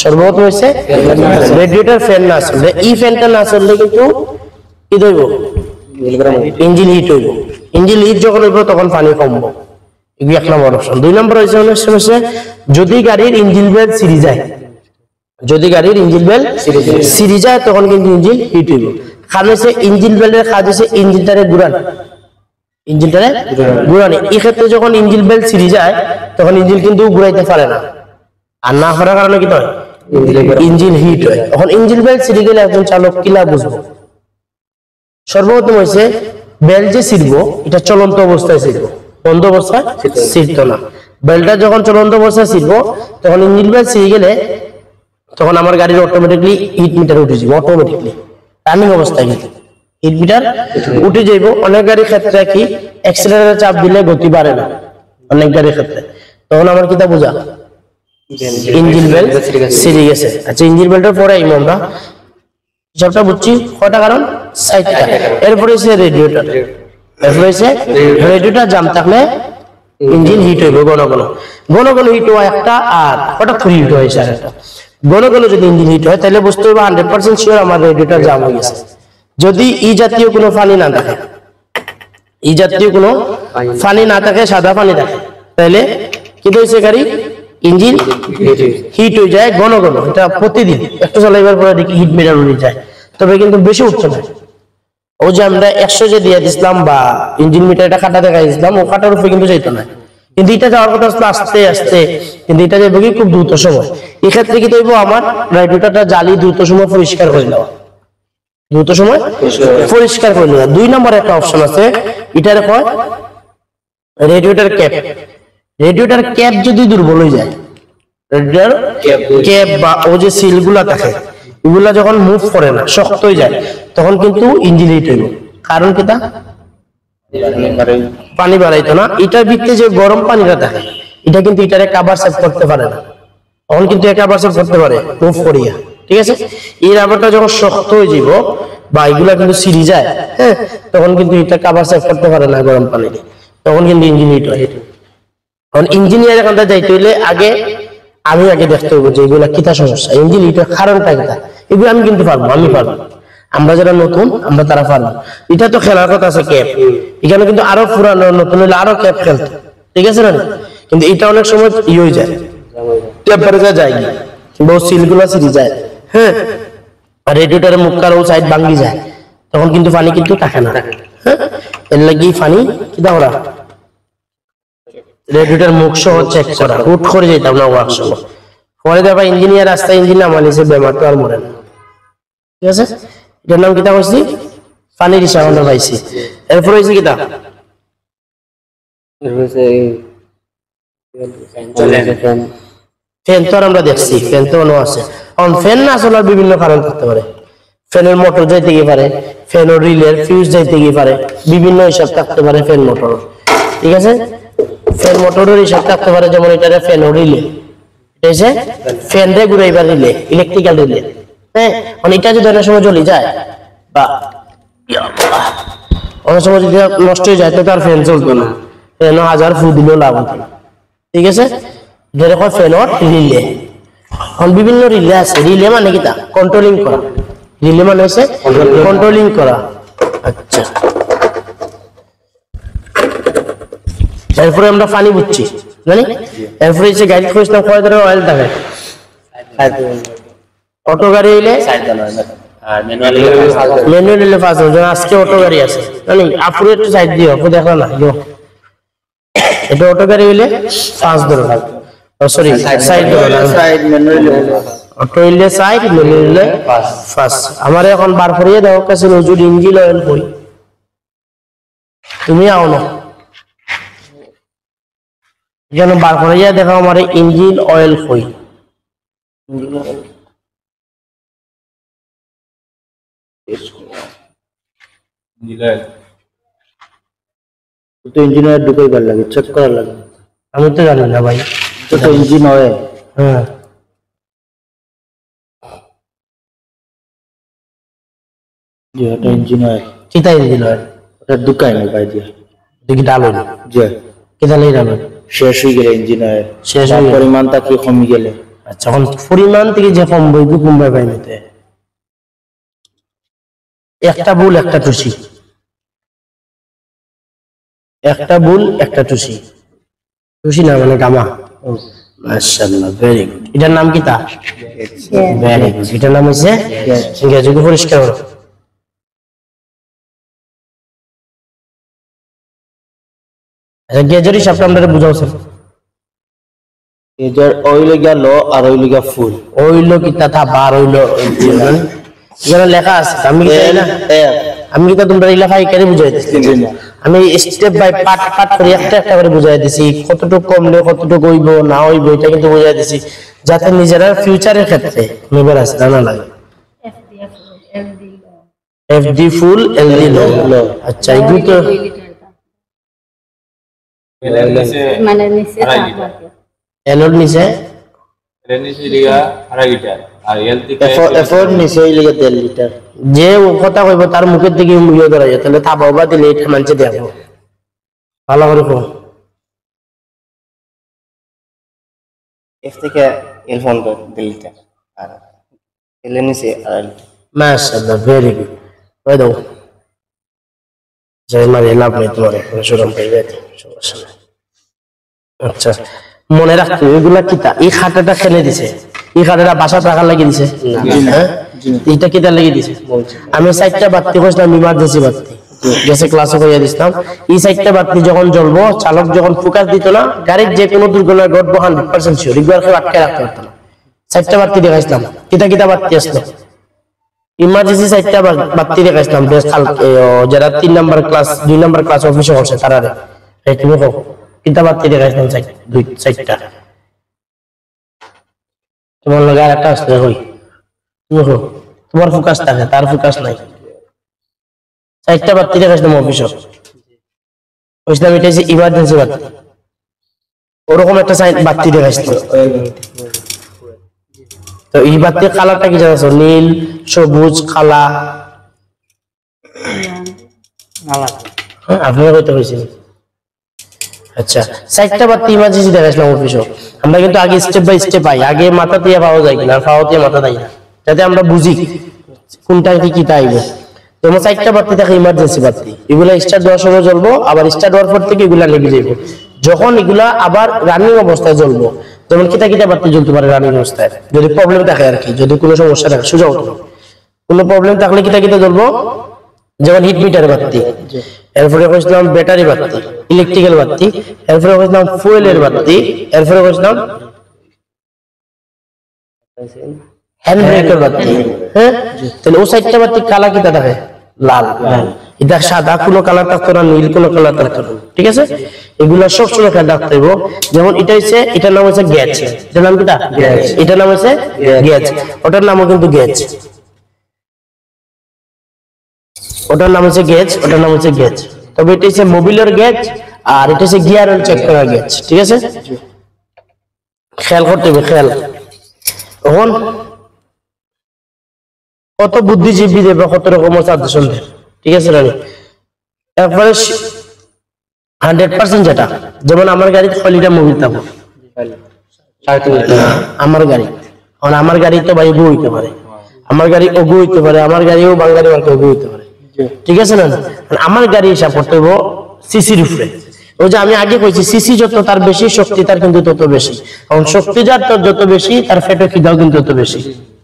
সর্বপ্রথম হচ্ছে রেডিয়েটর ফ্যান না চললে, এই ফ্যানটা না চললে কিন্তু কি হইব, ইঞ্জিন হিট হইব। ইঞ্জিন হিট যখন হইব তখন পানি কমবো, এগুলি এক নম্বর অপশন। দুই নম্বর হয়েছে অনেক সমস্যা যদি গাড়ির ইঞ্জিন বেল ছিঁড়ে যায়, যদি গাড়ির ইঞ্জিন বেল ছিঁড়ে যায় তখন কিন্তু ইঞ্জিন হিট হইব। কারণ হচ্ছে ইঞ্জিন বেলের কাজ হচ্ছে ইঞ্জিনটারে ঘুরানো, ইঞ্জিনটারে ঘুরানি। এই ক্ষেত্রে যখন ইঞ্জিন বেল ছিঁড়ে যায় তখন ইঞ্জিন কিন্তু ঘুরাইতে পারে না, আর না করার কারণে কি হয় ইঞ্জিন হিট হয়। তখন ইঞ্জিন বেল ছিঁড়ে গেলে একজন চালক কিলা বুঝবো? সর্বপ্রথম হয়েছে বেল যে ছিঁড়বো এটা চলন্ত অবস্থায় ছিঁড়বো, বন্ধ অবস্থায় ছিঁড়তো না। বেলটা যখন চলন্ত অবস্থায় ছিঁড়বো তখন ইঞ্জিন বেল ছিঁড়ে গেলে তখন আমার গাড়ির অটোমেটিকলি হিট মিটার উঠে যাবে, অটোমেটিকলি রানিং অবস্থায় কিন্তু হিট মিটার উঠে যাইব। অনেক গাড়ির ক্ষেত্রে কি অ্যাক্সিলারেটরে চাপ দিলে গতি বাড়ে না, অনেক গাড়ির ক্ষেত্রে তখন আমার কিটা বোঝা ইঞ্জিন বেল ছিঁড়ে গেছে। আচ্ছা ইঞ্জিন বেলটার পরে এই আমরা হিসাবটা বুঝছি কয়টা কারণ, 60টা। এরপরে হচ্ছে রেডিয়েটর, এরপরে হচ্ছে রেডিয়েটর জাম থাকলে ইঞ্জিন হিট হইব, ঘন ঘন ঘন ঘন হিট হয় একটা, আর হঠাৎ করে হিট হয়েছে আর একটা। ঘন ঘন যদি ইঞ্জিন হিট হয় তাহলে বুঝতে হবে 100% শিওর আমার রেডিয়েটর জাম হয়ে গেছে। যদি ই জাতীয় কোনো পানি না থাকে, ই জাতীয় কোনো পানি না থাকে, সাদা পানি থাকে, তাহলে কি হয়েছে গাড়ি ইঞ্জিন হিট হয়ে যায় ঘন ঘন। এটা প্রতিদিন একটু চালাইবার পরে দেখি হিট মিটার উঠে যায়, তবে কিন্তু বেশি উঠছে না। ও যে আমরা 100 যে দিয়ে দিছিলাম বা ইঞ্জিন মিটারটা কাটা দেখা দিছিলাম, ও কাটার উপরে কিন্তু যাইতো না। কিন্তু এটা যাওয়ার কথা আসলে আস্তে আস্তে, কিন্তু এটা যাবে কি খুব দ্রুত সময়। এক্ষেত্রে কি হইব আমার রেডিয়েটরটা জ্বালি দ্রুত সময় পরিষ্কার করে নেওয়া, দ্রুত সময় পরিষ্কার করে নেওয়া। 2 নম্বর একটা অপশন আছে, এটার কয় রেডিয়েটর ক্যাপ। রেডিয়েটর ক্যাপ যদি দুর্বল হয়ে যায়, রেডিয়েটর ক্যাপ বা ও যে সিলগুলা থাকে এগুলা যখন মুভ করে না, শক্ত হয়ে যায়, তখন কিন্তু ইঞ্জিন হিট হইব। কারণ কিটা পানি বাড়াইতো না, এটার ভিতরে যে গরম পানিটা থাকে এটা কিন্তু এটারে কাভার সেভ করতে পারে না, তখন কিন্তু এটা কাভার সেভ করতে পারে মুভ করিয়া, ঠিক আছে? এই রাবারটা যখন শক্ত হয়ে যাব বা এগুলা কিন্তু ছিঁড়ে যায়, হ্যাঁ তখন কিন্তু এটা কাভার সেভ করতে পারে না গরম পানিতে, তখন কিন্তু ইঞ্জিন হিট হয়। এখন ইঞ্জিনিয়ার এখানটা যাইতে হইলে আমি আগে দেখতে হইব যে এগুলা কিতা সমস্যা, ইঞ্জিন হিটের কারণটা কিতা। এগুলো আমি কিন্তু পারবো, আমি পারবো, আমরা যারা নতুন আমরা তারা পারবো। এটা তো খেলার কথা আছে ক্যাপ, এখানে কিন্তু আরো পুরানো নতুন হলে আরো ক্যাপ খেলতো, ঠিক আছে না? কিন্তু এটা অনেক সময় ই হয়ে যায়, টেম্পারেচার যায় কিংবা সিলগুলো ছিঁড়ে যায়, হ্যাঁ রেডিয়েটরের মুখটার ও সাইড ভাঙ্গি যায়, তখন কিন্তু পানি কিন্তু থাকে না। হ্যাঁ এর লাগি পানি কিতা ওরা রেডিয়েটর মুখ সহ চেক করা, হুট করে যেতাম না ওয়ার্কশপে। পরে দেখবা ইঞ্জিনিয়ার রাস্তায় ইঞ্জিন নামালিছে, বেমার তো আর মরে না, ঠিক আছে? এটার নাম কিতা করছি পানির হিসাব আমরা পাইছি। এরপর হয়েছে কিতা ফ্যান, তো আমরা দেখছি ফ্যান তো অন্য আছে। কারণ ফ্যান না চলার বিভিন্ন কারণ থাকতে পারে, ফ্যানের মোটর যাইতে গিয়ে পারে, ফ্যানের রিলের ফিউজ যাইতে গিয়ে পারে, বিভিন্ন হিসাব থাকতে পারে ফ্যান মোটর, ঠিক আছে? ফ্যান মোটরের হিসাব থাকতে পারে, যেমন এটা ফ্যান রিলে, এটা হচ্ছে ফ্যান রে ঘুরাইবার রিলে, ইলেকট্রিক্যাল রিলে। হ্যাঁ মানে এটা যদি অনেক সময় জ্বলে যায় বা অনেক সময় যদি নষ্ট হয়ে যায় তো তার ফ্যান চলতো না, ফ্যানও 1000 ফু দিলেও লাভ হতো না। ঠিক আছে, যেরকম ফ্যানর রিলে, এখন বিভিন্ন রিলে আছে। রিলে মানে কি তা কন্ট্রোলিং করা, রিলে মানে হচ্ছে কন্ট্রোলিং করা। আচ্ছা, এরপরে আমরা পানি বুঝছি জানি, এরপরে হচ্ছে গাড়ি খুঁজতাম কয় ধরনের অয়েল থাকে। অটো গাড়ি হইলে আর ম্যানুয়াল ম্যানুয়াল হইলে 5 ধরনের। আজকে অটো গাড়ি আছে জানি, আপুরে একটু সাইড দিও, আপু দেখো না ইয়ো, এটা অটো গাড়ি হইলে 5 ধরনের। সরি সাইড ধরনের, সাইড ম্যানুয়াল অটো হইলে সাইড, ম্যানুয়াল হইলে 5। আমার এখন বার করিয়ে দাও কাছে নজুর ইঞ্জিন অয়েল কই, তুমি আও না যেন বার করিয়ে দেখো আমার ইঞ্জিন অয়েল কই। তো ইঞ্জিনিয়ার ঢুকাইবার লাগে, চেক করার লাগে। আমি তো জানি না ভাই, তো ইঞ্জিন অয়েল, হ্যাঁ যে এটা ইঞ্জিন অয়েল, কিতা ইঞ্জিন অয়েল ওটা ঢুকাই না ভাই দিয়ে, দেখি ডালো না যে কিতা নেই ডালো, শেষ হয়ে গেলে ইঞ্জিন অয়েল, শেষ হয়ে গেলে। পরিমাণটা কি কমে গেলে। আচ্ছা, এখন পরিমাণ থেকে যে কম বই কমবে ভাই নিতে একটা ভুল একটা টুসি, একটা ভুল একটা টুসি, টুসি না মানে গামা। মাশাআল্লাহ, ভেরি গুড। এটার নাম কি তা? ভেরি গুড, এটার নাম হচ্ছে গ্যাজকে পরিষ্কার করো। আচ্ছা, গ্যাজের হিসাবটা আমরা বুঝাওছেন। এটার অয়েল গেল আর অয়েল গা ফুল, ওইলো কি তা বার হইলো এখানে লেখা আছে, আমি কি জানি না, আমি কি তোমরা এই লেখা এখানে বুঝাই দিচ্ছি। আমি স্টেপ বাই পার্ট পার্ট করে একটা একটা করে বুঝাই দিছি, কতটুকু কমলে কতটুকু হইব না হইব এটা কিন্তু বুঝাই দিছি, যাতে নিজেরা ফিউচারের ক্ষেত্রে নেবার আছে না লাগে। এফডি ফুল এলডি লো, আচ্ছা এগুলো তো মানে নিচে এলোর নিচে এফোর্ড নিচে হইলে 1.5 লিটার। যে কথা কইব তার মুখের দিকে মুড়িয়ে ধরা যায়, তাহলে থাবা বা দিলে এটা মানছে দেখো ভালো করে কো। এফ থেকে এল ফোন করে 1.5 লিটার আর এলের নিচে 2.5 লিটার। মাশাআল্লাহ, ভেরি গুড। ওই দাও জয় মারি লাভ নেই তোমার, সুরম পাইবে সমস্যা নাই। আচ্ছা, মনে রাখতো এগুলা কিতা, এই খাতাটা খেলে দিছে, এই খাতাটা বাসা টাকা লাগিয়ে দিছে, হ্যাঁ এইটা কিতা লাগিয়ে দিছে। আমি 4টা বাতি কইছিলাম, ইমার্জেন্সি বাতি গেছে ক্লাসে কইয়া দিছিলাম। এই 4টা বাতি যখন জ্বলবো, চালক যখন ফোকাস দিত না, গাড়ির যে কোনো দুর্ঘটনা ঘটবো 100% শিওর, এগুলো আটকে রাখতে পারতো না। 4টা বাতি দেখাইছিলাম, কিতা কিতা বাতি আসলো ইমার্জেন্সি 4টা বাতি দেখাইছিলাম। বেশ কালকে যারা 3 নাম্বার ক্লাস 2 নাম্বার ক্লাস অফিসে করছে তারা তুমি কো কিতা বাতি দেখাইছিলাম 4টা। তোমার লগে আরেকটা আসছে কই, তুমি কো তোমার ফোকাস থাকে, তার ফোকাস নাই। 4টা বাতি দেখাইছিলাম অফিসে, বুঝলাম এটা হচ্ছে ইমার্জেন্সি বাতি। ওরকম একটা বাতি দেখাইছিল। তো এই বাতির কালারটা কি জানো? নীল, সবুজ, কালা। আপনারা কইতে কইছেন। আচ্ছা, 4টা বাতি ইমার্জেন্সি দেখাইছিলাম অফিসে। আমরা কিন্তু আগে স্টেপ বাই স্টেপ পাই, আগে মাথা দিয়ে পাওয়া যায় কিনা, পাওয়া দিয়ে মাথা দেয় না, যাতে আমরা বুঝি কোনটা কি তাইব। যেমন 4টা বাতি থাকে ইমার্জেন্সি বাতি, এগুলা স্টার্ট দেওয়ার সময় জ্বলবো, আবার স্টার্ট দেওয়ার পর থেকে এগুলা লেগে যাইব। যখন এগুলা আবার রানিং অবস্থায় জ্বলবো, যেমন কিতা কিতা বাতি জ্বলতে পারে রানিং অবস্থায়, যদি প্রবলেম থাকে আর কি, যদি কোনো সমস্যা থাকে সোজা হতো, কোনো প্রবলেম থাকলে কিতা কিতা জ্বলবো, যেমন হিট মিটার বাতি, এরপরে কইছিলাম ব্যাটারি বাতি, ইলেকট্রিক্যাল বাতি, এরপরে কইছিলাম ফুয়েলের বাতি, এরপরে কইছিলাম হ্যান্ড ব্রেকের বাতি। হ্যাঁ, তাহলে ও 4টা বাতি কালা কিতা থাকে? লাল। এটা সাদা কোনো কালার থাকতো না, নীল কোনো কালার থাকতো না। ঠিক আছে, এগুলা সব সময় খেয়াল রাখতে হবে। যেমন এটা হচ্ছে, এটার নাম হচ্ছে গ্যাস, এটার নাম কিটা? এটার নাম হচ্ছে গ্যাস, ওটার নামও কিন্তু গ্যাস, ওটার নাম হচ্ছে গ্যাস, ওটার নাম হচ্ছে গ্যাস। তবে এটা হচ্ছে মোবিলের গ্যাস, আর এটা হচ্ছে গিয়ার অয়েল চেক করার গ্যাস। ঠিক আছে, খেয়াল করতে হবে, খেয়াল। এখন কত বুদ্ধিজীবী দেবে, কত রকমের সাজেশন দেবে। ঠিক আছে রানি একবারে 100% যেটা যেমন আমার গাড়িতে 6 লিটার মোবিল থাকবে আমার গাড়ি কারণ আমার গাড়ি তো ভাই গো হইতে পারে আমার গাড়ি ওগো হইতে পারে আমার গাড়িও বাঙালি মার্কে ওগো হইতে পারে ঠিক আছে না আমার গাড়ি হিসাব করতে হইব সিসির উপরে ওই যে আমি আগে কইছি সিসি যত তার বেশি শক্তি তার কিন্তু তত বেশি কারণ শক্তি যার যত বেশি তার ফেটে খিদাও কিন্তু তত বেশি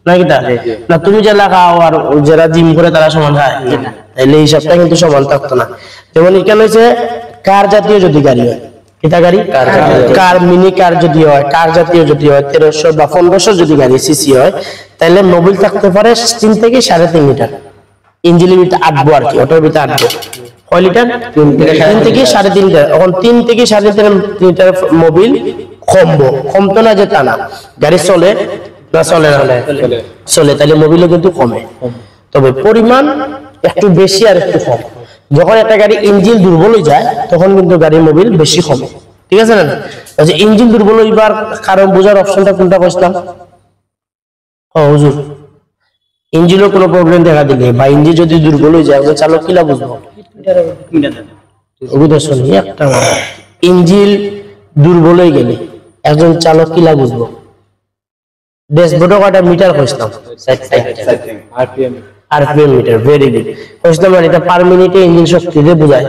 নাকি তা না তুমি যে লাগাও আর যারা জিম করে তারা সমান হয় তাহলে এই হিসাবটা কিন্তু সমান থাকতো না যেমন এখানে হচ্ছে কার জাতীয় যদি গাড়ি হয় এটা গাড়ি কার মিনি কার যদি হয় কার জাতীয় যদি হয় 1300 বা 1500 যদি গাড়ি সিসি হয় তাহলে মোবিল থাকতে পারে 3 থেকে 3.5 লিটার ইঞ্জিন লিটার আটবো আর কি অটোর ভিতরে আটবো কয় লিটার 3 থেকে 3.5 লিটার এখন 3 থেকে 3.5 লিটার মোবিল কমতো না যে তা না গাড়ি চলে না চলে না চলে তাহলে মোবিলও কিন্তু কমে তবে পরিমাণ একটু বেশি আর একটু কম যখন একটা গাড়ি ইঞ্জিন দুর্বল হয়ে যায় তখন কিন্তু গাড়ির মোবিল বেশি কমে ঠিক আছে না আচ্ছা ইঞ্জিন দুর্বল হইবার কারণ বোঝার অপশনটা কোনটা কইছিলাম হুজুর ইঞ্জিনের কোনো প্রবলেম দেখা দিলে বা ইঞ্জিন যদি দুর্বল হয়ে যায় তাহলে চালক কিলা বুঝবো বুঝছেন একটা ইঞ্জিন দুর্বল হয়ে গেলে একজন চালক কিলা বুঝবো ড্যাশবোর্ডে কয়টা মিটার কইছিলাম আরপিএম মিটার ভেরি গুড কইছিলাম এটা পার মিনিটে ইঞ্জিন শক্তি দিয়ে বোঝায়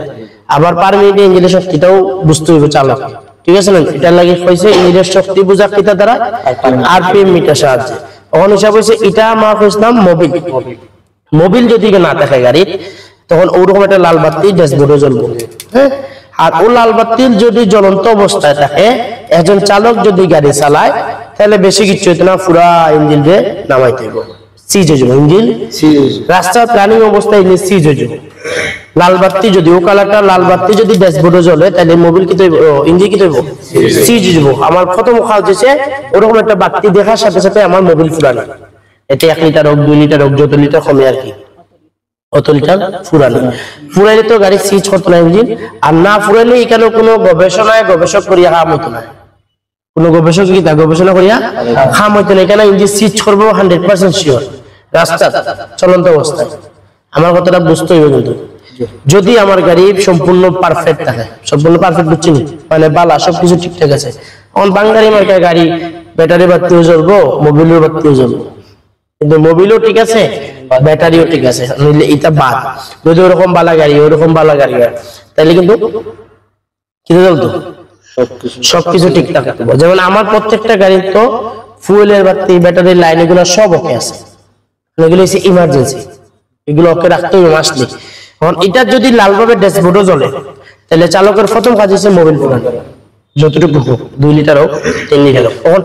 আবার পার মিনিটে ইঞ্জিনের শক্তিটাও বুঝতে হবে চালক ঠিক আছে না এটা লাগে কইছে ইঞ্জিনের শক্তি বোঝা কিটা দ্বারা আরপিএম মিটার সাহায্যে তখন হিসাব হইছে এটা আমরা কইছিলাম মোবিল যদি না থাকে গাড়ি তখন ওরকম একটা লাল বাতি ড্যাশবোর্ডে জ্বলবে হ্যাঁ আর ও লাল বাতির যদি জ্বলন্ত অবস্থায় থাকে একজন চালক যদি গাড়ি চালায় তাহলে বেশি কিছু হইতো না পুরা ইঞ্জিন দিয়ে নামাইতে হবে সিজ হয়ে যাবে ইঞ্জিন রাস্তা প্ল্যানিং অবস্থায় ইঞ্জিন সিজ হয়ে যাবে লাল বাতি যদি ও কালারটা লাল বাতি যদি ড্যাশবোর্ডে জ্বলে তাহলে মোবিল কি তৈব ইঞ্জিন কি তৈব সিজ হয়ে যাবে আমার প্রথম খাওয়া হচ্ছে ওরকম একটা বাতি দেখার সাথে সাথে আমার মোবিল ফুরানো এতে 1 লিটার হোক 2 লিটার হোক যত লিটার কমে আর কি কত লিটার ফুরাইলে তো গাড়ি সিজ করতো না ইঞ্জিন আর না ফুরাইলে এখানে কোনো গবেষক করিয়া কাম হইতো না কোনো গবেষক কি তা গবেষণা করিয়া কাম হইতো না এখানে ইঞ্জিন সিজ করবো 100% শিওর রাস্তা চলন্ত অবস্থায় আমার কথাটা বুঝতে হইবে কিন্তু যদি আমার গাড়ি সম্পূর্ণ পারফেক্ট থাকে সম্পূর্ণ পারফেক্ট বুঝছি মানে বালা সবকিছু ঠিকঠাক আছে এখন বাঙালি মার্কা গাড়ি ব্যাটারি বাতিও জ্বলবো মোবিলের বাতিও জ্বলবো কিন্তু মোবিলও ঠিক আছে ব্যাটারিও ঠিক আছে নইলে এটা বাদ যদি ওরকম বালা গাড়ি ওরকম বালা গাড়ি হয় তাহলে কিন্তু কি জ্বলতো সবকিছু ঠিকঠাক থাকবে যেমন আমার প্রত্যেকটা গাড়ির তো ফুয়েলের বাতি ব্যাটারির লাইন এগুলো সব ওকে আছে এগুলো হচ্ছে ইমার্জেন্সি এগুলো ওকে রাখতে হবে মাসলি এখন এটা যদি লালভাবে ড্যাশবোর্ডও জ্বলে তাহলে চালকের প্রথম কাজ হচ্ছে মোবিল ফুরানো যতটুকু হোক 2 লিটার হোক 3 লিটার হোক এখন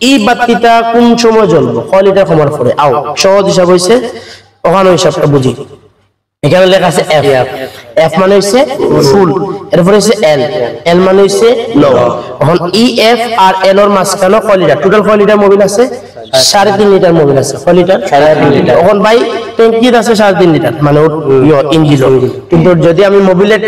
এই বাতিটা কোন সময় জ্বলবো কয় লিটার কমার পরে আও সহজ হিসাব হইছে ওখানে হিসাবটা বুঝি এখানে লেখা আছে এফ এফ মানে হইছে ফুল এরপরে হইছে এল এল মানে হইছে লো এখন ই এফ আর এল এর মাঝখানে কয় লিটার টোটাল কয় লিটার মোবিল আছে 3.5 লিটার মোবিল আছে কয় লিটার 3.5 লিটার এখন ভাই ট্যাঙ্কিতে আছে 3.5 লিটার মানে ইঞ্জিন কিন্তু যদি আমি মোবিলের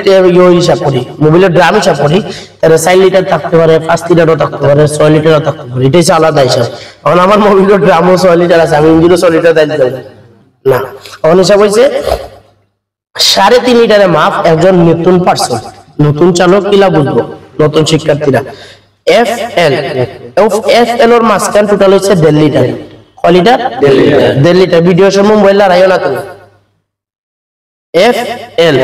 হিসাব করি মোবিলের ড্রাম হিসাব করি তাহলে 4 লিটার থাকতে পারে 5 লিটারও থাকতে পারে 6 লিটারও থাকতে পারে এটা হচ্ছে আলাদা হিসাব এখন আমার মোবিলের ড্রামও 6 লিটার আছে আমি ইঞ্জিনও 6 লিটার দিতে পারি না এখন হিসাব হইছে 3.5 লিটারের মাপ একজন নতুন পার্সন নতুন চালক কিলা বুঝবো নতুন শিক্ষার্থীরা এফ এল এর মাঝখান টোটাল হচ্ছে 1.5 লিটার কয় লিটার 1.5 লিটার ভিডিও সময় মোবাইল রাইও না তুমি এফ এল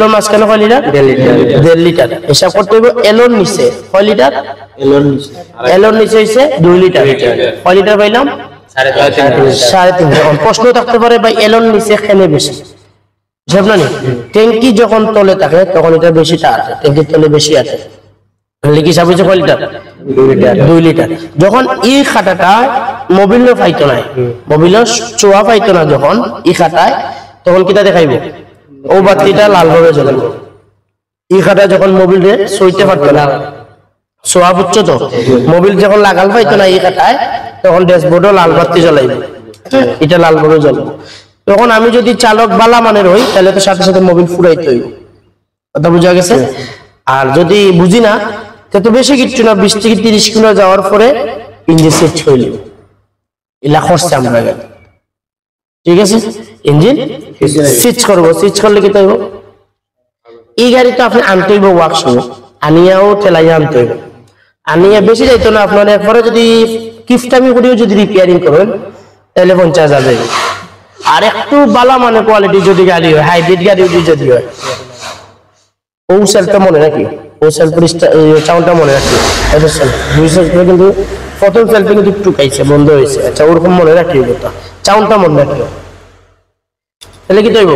এর মাঝখানে কয় লিটার 1.5 লিটার হিসাব করতে হবে এল এর নিচে কয় লিটার এল এর নিচে হইছে 2 লিটার কয় লিটার পাইলাম 3.5 প্রশ্ন থাকতে পারে ভাই এল এর নিচে কেন বেশি ট্যাঙ্কি যখন তলে থাকে তখন এটা বেশি আছে ট্যাঙ্কির তলে বেশি আছে লিখি হিসাব হচ্ছে কয় লিটার 2 লিটার যখন ই খাটাটা মোবিলের পাইতো না মোবিলের চোয়া পাইতো না যখন ই খাটায় তখন কিটা দেখাইবো ও বাতিটা লাল ভাবে জ্বলবে ই খাটা যখন মোবিলে সইতে পারতো না সোয়া বুঝছো তো মোবিল যখন লাগাল পাইতো না ই খাটায় তখন ড্যাশবোর্ডও লাল বাতি জ্বলাইবে এটা লাল ভাবে জ্বলবে তখন আমি যদি চালক বালা মানের হই তাহলে তো সাথে সাথে মোবিল ফুরাইতে হইব কথা বুঝা গেছে আর যদি বুঝি না তো বেশি কিছু না 20 থেকে 30 কিলো যাওয়ার পরে ইঞ্জিন সেট হইল এলা খরচা আমরা ঠিক আছে ইঞ্জিন সুইচ করব, সুইচ করলে কি হইব? এই গাড়িটা আপনি আনতে হইব ওয়ার্কশপ, আনিয়াও ঠেলাইয়া আনতে হইব। আনিয়া বেশি যাইতো না আপনার, এরপরে যদি কিফটামি করেও যদি রিপেয়ারিং করেন তাহলে 50,000 যাবে। আর একটু ভালো মানে কোয়ালিটি যদি গাড়ি হয়, হাইব্রিড গাড়ি যদি হয়, ও সেলটা মনে রাখি, ও সেলফের চাউনটা মনে রাখি। কিন্তু প্রথম সেলফে কিন্তু একটু খাইছে, বন্ধ হয়েছে। আচ্ছা, ওরকম মনে রাখি, চাউনটা মনে রাখি। তাহলে কি তৈব?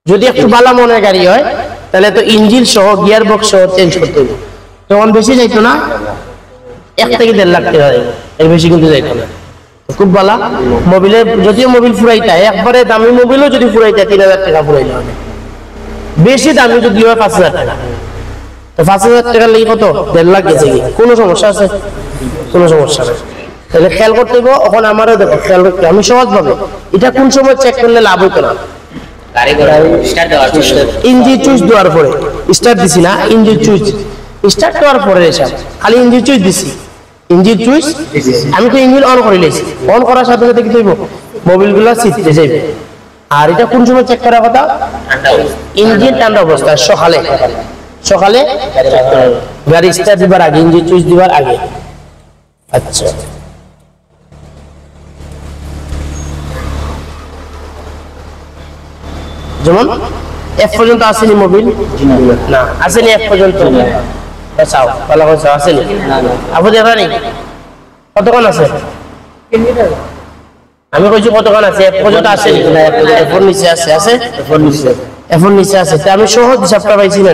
যদি একটু ভালো মনের গাড়ি হয় তাহলে তো ইঞ্জিন সহ গিয়ার বক্স সহ চেঞ্জ করতে হবে, তখন বেশি যাইতো না, 1 থেকে 1.5 লাখ টাকা যাইব, এর বেশি কিন্তু যাইতো না। খুব ভালো মোবিলের, যদিও মোবিল ফুরাইতে একবারে দামি মোবিলও যদি ফুরাইতে 3,000 টাকা ফুরাইলে হবে, বেশি দামি যদি হয় 5,000 টাকা। তো 5,000 টাকার লেগে কত? 1.5 লাখ গেছে। কি কোনো সমস্যা আছে? কোনো সমস্যা নেই। তাহলে খেয়াল করতে হইব। এখন আমারও দেখো খেয়াল করতে, আমি সহজ ভাবে এটা কোন সময় চেক করলে লাভ হইতো না, ইঞ্জিন চুইচ দেওয়ার পরে স্টার্ট দিছি না, ইঞ্জিন চুইচ স্টার্ট দেওয়ার পরে এসব খালি ইঞ্জিন চুইচ দিছি, ইঞ্জিন চুইচ আমি তো ইঞ্জিন অন করে নিয়েছি, অন করার সাথে সাথে কি হইব? মোবিল গুলা সিটতে যাইবে। আর এটা কোন সময় চেক করার কথা? ইঞ্জিন ঠান্ডা অবস্থা, সকালে সকালে গাড়ি স্টার্ট দিবার আগে, ইঞ্জিন চুইচ দিবার আগে। আচ্ছা, যেমন এফ পর্যন্ত আসেনি মোবিল, না আসেনি এফ পর্যন্ত, চাও ভালো করে চাও, আসেনি আপনি দেখা নেই কতক্ষণ আছে? আমি কইছি কতক্ষণ আছে? এফ পর্যন্ত আসেনি, এফোর নিচে আছে, আছে এফোর নিচে আছে। আমি সহজ হিসাবটা পাইছি না,